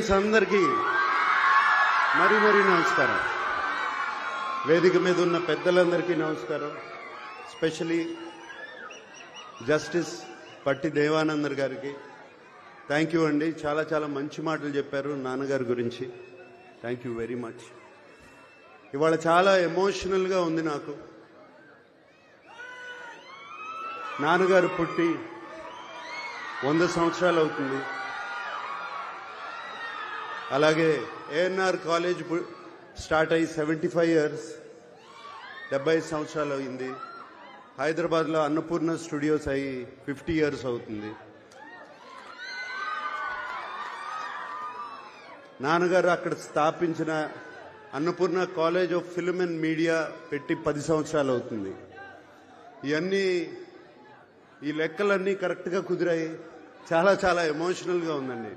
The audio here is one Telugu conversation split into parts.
లీడర్స్ అందరికీ మరీ నమస్కారం. వేదిక మీద ఉన్న పెద్దలందరికీ నమస్కారం. స్పెషలీ జస్టిస్ పట్టి దేవానందర్ గారికి థ్యాంక్ యూ అండి. చాలా చాలా మంచి మాటలు చెప్పారు నాన్నగారి గురించి. Thank you very much. ఇవాళ చాలా ఎమోషనల్గా ఉంది నాకు. నాన్నగారు పుట్టి 100 సంవత్సరాలు అవుతుంది. అలాగే ఏఎన్ఆర్ కాలేజ్ స్టార్ట్ అయ్యి 75 ఇయర్స్, 75 సంవత్సరాలు అయింది. హైదరాబాద్లో అన్నపూర్ణ స్టూడియోస్ అయ్యి 50 ఇయర్స్ అవుతుంది. నాన్నగారు అక్కడ స్థాపించిన Annapurna college of film and media పెట్టి 10 సంవత్సరాలు అవుతుంది. ఇవన్నీ ఈ లెక్కలన్నీ కరెక్ట్గా కుదిరాయి. చాలా చాలా ఎమోషనల్గా ఉందండి.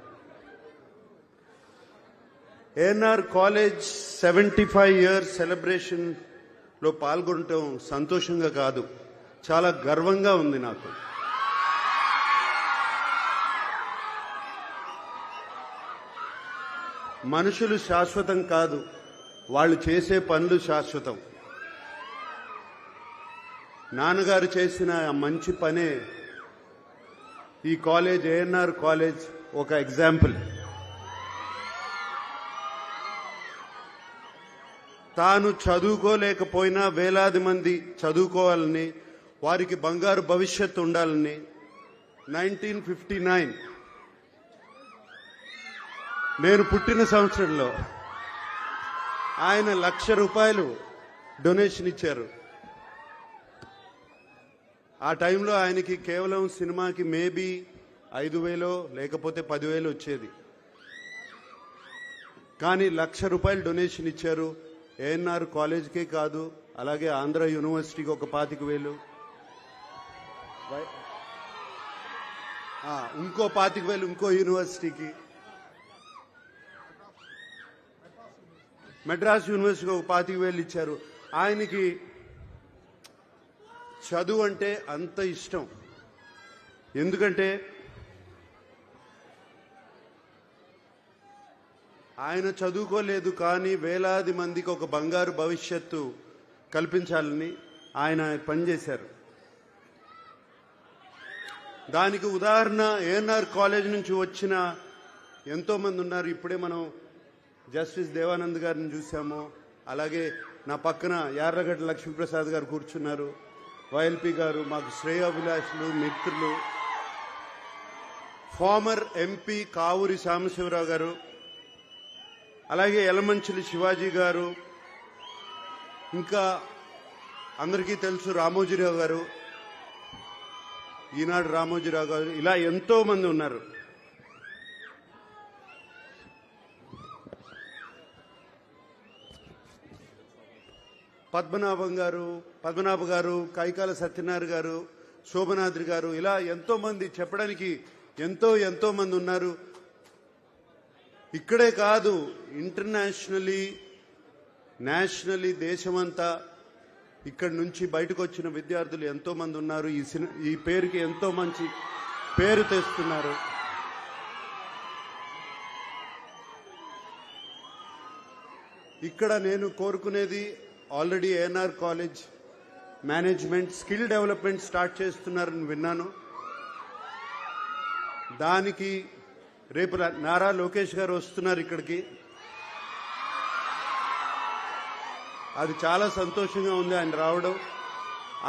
ఏఎన్ఆర్ కాలేజ్ 75 ఇయర్స్ సెలబ్రేషన్లో పాల్గొనటం సంతోషంగా కాదు, చాలా గర్వంగా ఉంది నాకు. మనుషులు శాశ్వతం కాదు, వాళ్ళు చేసే పనులు శాశ్వతం. నాన్నగారు చేసిన మంచి పనే ఈ కాలేజ్, ఏఎన్ఆర్ కాలేజ్ ఒక ఎగ్జాంపుల్. తాను చదువుకోలేకపోయినా వేలాది మంది చదువుకోవాలని, వారికి బంగారు భవిష్యత్తు ఉండాలని 1959 నేను పుట్టిన సంవత్సరంలో ఆయన ₹1,00,000 డొనేషన్ ఇచ్చారు. ఆ టైంలో ఆయనకి కేవలం సినిమాకి మేబీ 5,000 లేకపోతే 10,000 వచ్చేది. కానీ ₹1,00,000 డొనేషన్ ఇచ్చారు. ఏఎన్ఆర్ కాలేజ్కే కాదు, అలాగే ఆంధ్ర యూనివర్సిటీకి ఒక 25,000, ఇంకో 25,000 ఇంకో యూనివర్సిటీకి, మెడ్రాస్ యూనివర్సిటీకి ఒక 25,000 ఇచ్చారు. ఆయనకి చదువు అంటే అంత ఇష్టం. ఎందుకంటే ఆయన చదువుకోలేదు, కానీ వేలాది మందికి ఒక బంగారు భవిష్యత్తు కల్పించాలని ఆయన పనిచేశారు. దానికి ఉదాహరణ ఏఎన్ఆర్ కాలేజ్ నుంచి వచ్చిన ఎంతోమంది ఉన్నారు. ఇప్పుడే మనం జస్టిస్ దేవానంద్ గారిని చూసాము. అలాగే నా పక్కన యార్లగడ్డ లక్ష్మీప్రసాద్ గారు కూర్చున్నారు. వైఎల్పి గారు మాకు శ్రేయోభిలాషులు, మిత్రులు. ఫార్మర్ ఎంపీ కావూరి సాంబశివరావు గారు, అలాగే యలమంచిలి శివాజీ గారు, ఇంకా అందరికీ తెలుసు రామోజీరావు గారు, ఈనాడు రామోజీరావు గారు, ఇలా ఎంతో మంది ఉన్నారు. పద్మనాభ గారు, కైకాల సత్యనారాయణ గారు, శోభనాద్రి గారు, ఇలా ఎంతో మంది, చెప్పడానికి ఎంతో మంది ఉన్నారు. ఇక్కడే కాదు, ఇంటర్నేషనలీ, నేషనలీ, దేశమంతా ఇక్కడి నుంచి బయటకు వచ్చిన విద్యార్థులు ఎంతో మంది ఉన్నారు. ఈ పేరుకి ఎంతో మంచి పేరు తెస్తున్నారు. ఇక్కడ నేను కోరుకునేది, already ANR college management skill development start చేస్తున్నారని విన్నాను. దానికి రేపు నారా లోకేష్ గారు వస్తున్నారు ఇక్కడికి. అది చాలా సంతోషంగా ఉంది ఆయన రావడం.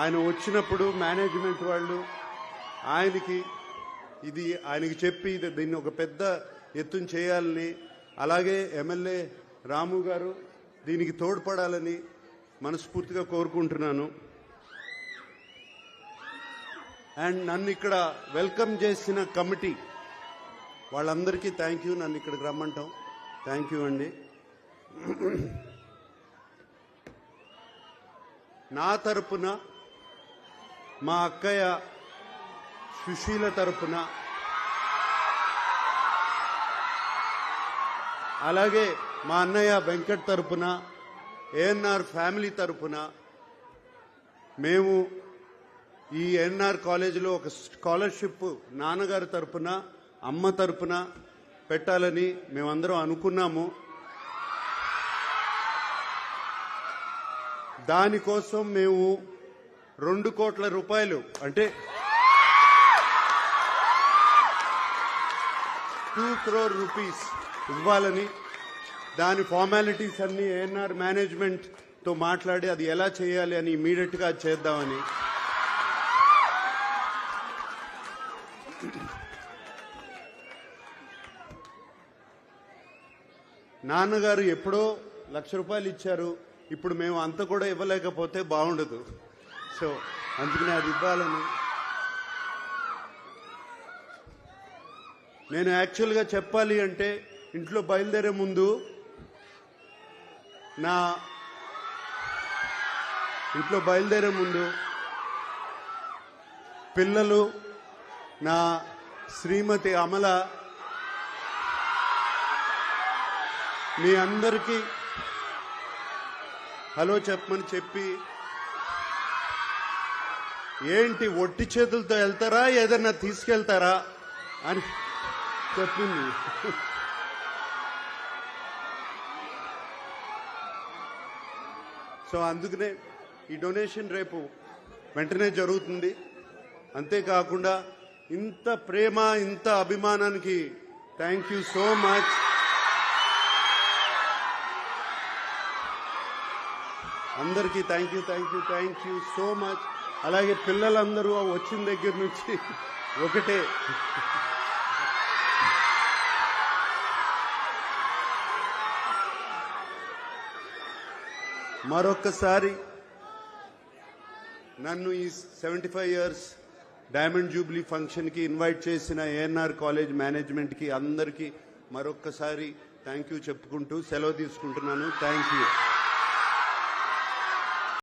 ఆయన వచ్చినప్పుడు మేనేజ్మెంట్ వాళ్ళు ఆయనకి చెప్పి దీన్ని ఒక పెద్ద ఎత్తున చేయాలని, అలాగే ఎమ్మెల్యే రాము గారు దీనికి తోడ్పడాలని మనస్ఫూర్తిగా కోరుకుంటున్నాను. అండ్ నన్ను ఇక్కడ వెల్కమ్ చేసిన కమిటీ వాళ్ళందరికీ థ్యాంక్ యూ. నన్ను ఇక్కడికి రమ్మంటాం, థ్యాంక్ యూ అండి. నా తరపున, మా అక్కయ్య సుశీల తరపున, అలాగే మా అన్నయ్య వెంకట్ తరపున, ఏఎన్ఆర్ ఫ్యామిలీ తరపున మేము ఈ ఏఎన్ఆర్ కాలేజీలో ఒక స్కాలర్షిప్ నాన్నగారి తరపున, అమ్మ తరపున పెట్టాలని మేమందరం అనుకున్నాము. దానికోసం మేము 2 కోట్ల రూపాయలు అంటే 2 crore రూపీస్ ఇవ్వాలని, దాని ఫార్మాలిటీస్ అన్ని ఏఎన్ఆర్ మేనేజ్మెంట్ తో మాట్లాడి అది ఎలా చేయాలి అని ఇమీడియట్ గా చేద్దామని. నాన్నగారు ఎప్పుడో ₹1,00,000 ఇచ్చారు. ఇప్పుడు మేము అంత కూడా ఇవ్వలేకపోతే బాగుండదు. సో అందుకనే అది ఇవ్వాలని. నేను యాక్చువల్గా చెప్పాలి అంటే ఇంట్లో బయలుదేరే ముందు పిల్లలు, నా శ్రీమతి అమల, మీ అందరికీ హలో చెప్పమని చెప్పి, ఏంటి ఒట్టి చేతులతో వెళ్తారా ఏదన్నా తీసుకెళ్తారా అని చెప్పింది. సో అందుకనే ఈ డొనేషన్ రేపు వెంటనే జరుగుతుంది. అంతేకాకుండా ఇంత ప్రేమ, ఇంత అభిమానానికి థ్యాంక్ యూ సో మచ్. అందరికీ థ్యాంక్ యూ సో మచ్. అలాగే పిల్లలందరూ వచ్చిన దగ్గర నుంచి ఒకటే మరొక్కసారి నన్ను ఈ 75 years డైమండ్ జూబ్లీ ఫంక్షన్ కి ఇన్వైట్ చేసిన ఏఎన్ఆర్ కాలేజ్ మేనేజ్మెంట్ కి అందరికీ మరొక్కసారి థ్యాంక్ యూ చెప్పుకుంటూ సెలవు తీసుకుంటున్నాను. Thank you.